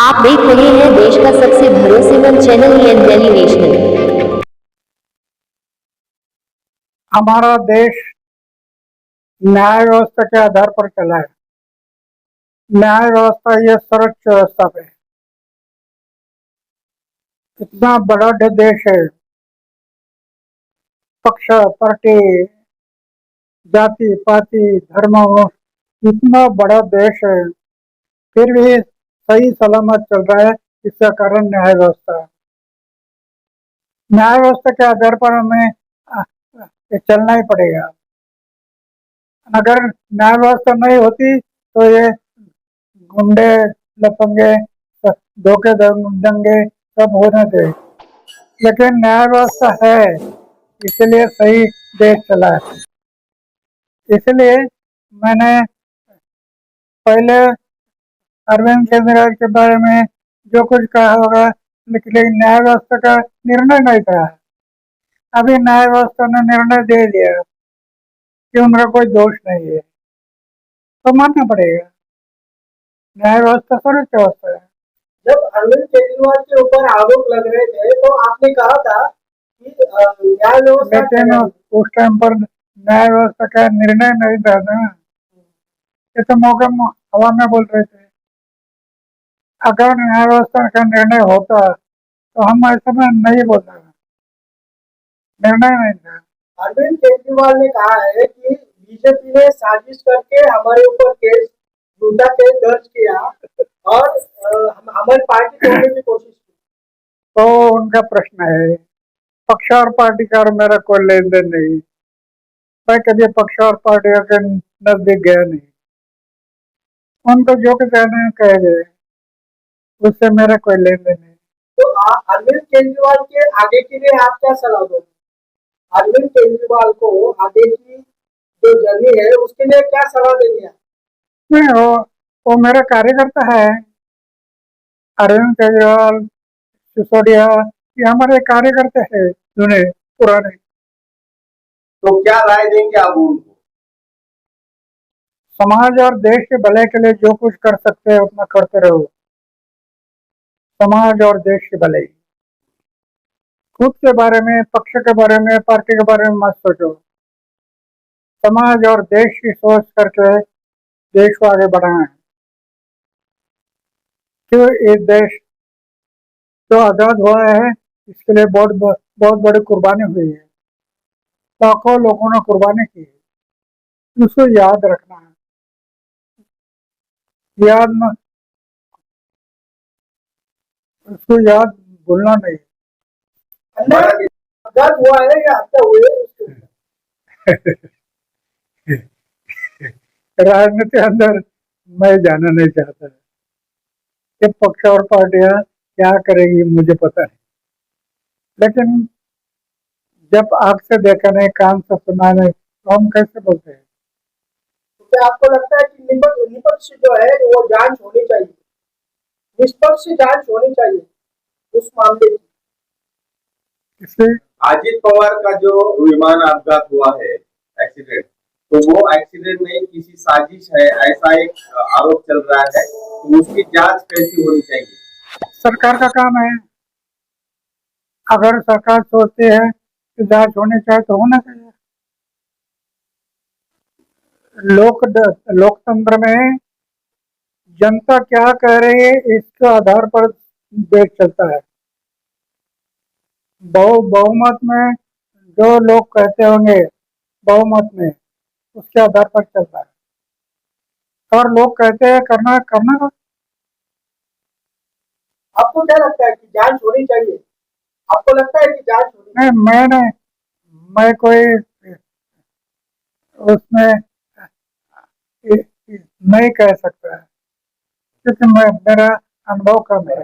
आप देख रहे हैं देश का सबसे भरोसेमंद चैनल दिल्ली नेशनल। हमारा देश न्याय व्यवस्था के आधार पर चला है। न्याय व्यवस्था ये सर्वोच्च व्यवस्था पे इतना बड़ा देश है, पक्ष पार्टी जाति पाति धर्म इतना बड़ा देश है, फिर भी सही सलामत चल रहा है। इसका कारण न्याय व्यवस्था है। न्याय व्यवस्था के आधार पर हमें चलना ही पड़ेगा। अगर न्याय व्यवस्था नहीं होती तो ये गुंडे लफंगे धोखे दंगे सब होने थे, लेकिन न्याय व्यवस्था है इसलिए सही देश चला है। इसलिए मैंने पहले अरविंद केजरीवाल के बारे में जो कुछ कहा होगा, लेकिन न्याय व्यवस्था का निर्णय नहीं था। अभी न्याय व्यवस्था ने निर्णय दे दिया कि उनका कोई दोष नहीं है, तो मानना पड़ेगा। न्याय व्यवस्था सर्वोच्च व्यवस्था है। जब अरविंद केजरीवाल के ऊपर आरोप लग रहे थे तो आपने कहा था कि न्याय व्यवस्था, लेकिन उस टाइम पर न्याय व्यवस्था का निर्णय नहीं था ना, ये तो मौका हवा में बोल रहे थे। अगर न्याय व्यवस्था का निर्णय होता तो हम ऐसा में नहीं बोलते, निर्णय नहीं था। अरविंद केजरीवाल ने कहा है कि बीजेपी ने साजिश करके हमारे ऊपर केस झूठा केस दर्ज किया और हमारी पार्टी तोड़ने की कोशिश की। तो उनका प्रश्न है, पक्ष और पार्टी का और मेरा कोई लेन देन नहीं। मैं कभी पक्ष और पार्टी के नजदीक गया नहीं। उनको जो कुछ कहना है कह गए, उससे मेरा कोई लेन देन नहीं। तो अरविंद केजरीवाल के आगे के लिए आप क्या सलाह दोगे? अरविंद केजरीवाल को आगे की जो जर्नी है उसके लिए क्या सलाह देंगे? नहीं, वो मेरा कार्यकर्ता है। अरविंद केजरीवाल, सिसोदिया, ये हमारे कार्यकर्ता है जुने पुराने। तो क्या राय देंगे आप उनको? समाज और देश के भले के लिए जो कुछ कर सकते हैं उतना करते रहो। समाज और देश के भले, खुद के बारे में, पक्ष के बारे में, पार्टी के बारे में मत सोचो। समाज और देश की सोच करके देश को आगे बढ़ाना है। क्यों ये देश जो आजाद हुआ है इसके लिए बहुत बड़ी कुर्बानी हुई है। लाखों लोगों ने कुर्बानी की है, उसको याद रखना है। याद न उसको याद भूलना नहीं। आजाद हुआ है या हत्या हुई है? राजनीति अंदर मैं जाना नहीं चाहता कि पक्ष और पार्टियां क्या करेगी मुझे पता नहीं, लेकिन जब आंख से देखा नहीं, कान से सुना नहीं, तो हम कैसे बोलते हैं? क्या आपको लगता है कि निष्पक्ष जो है वो जांच होनी चाहिए, निष्पक्ष जांच होनी चाहिए उस मामले की? इसलिए अजित पवार का जो विमान अपघात हुआ है, एक्सीडेंट, तो वो एक्सीडेंट नहीं किसी साजिश है ऐसा एक आरोप चल रहा है, तो उसकी जांच कैसी होनी चाहिए? सरकार का काम है। अगर सरकार सोचती है कि जांच होनी चाहिए तो होना चाहिए। लोकतंत्र में जनता क्या कह रही है इसके आधार पर देश चलता है। बहुमत में जो लोग कहते होंगे, बहुमत में उसके आधार पर चलता है। और लोग कहते हैं करना करना। आपको क्या लगता है कि जांच होनी चाहिए? आपको लगता है कि जांच होनी? नहीं, मैं कोई उसमें नहीं कह सकता है, क्योंकि मेरा अनुभव कम है।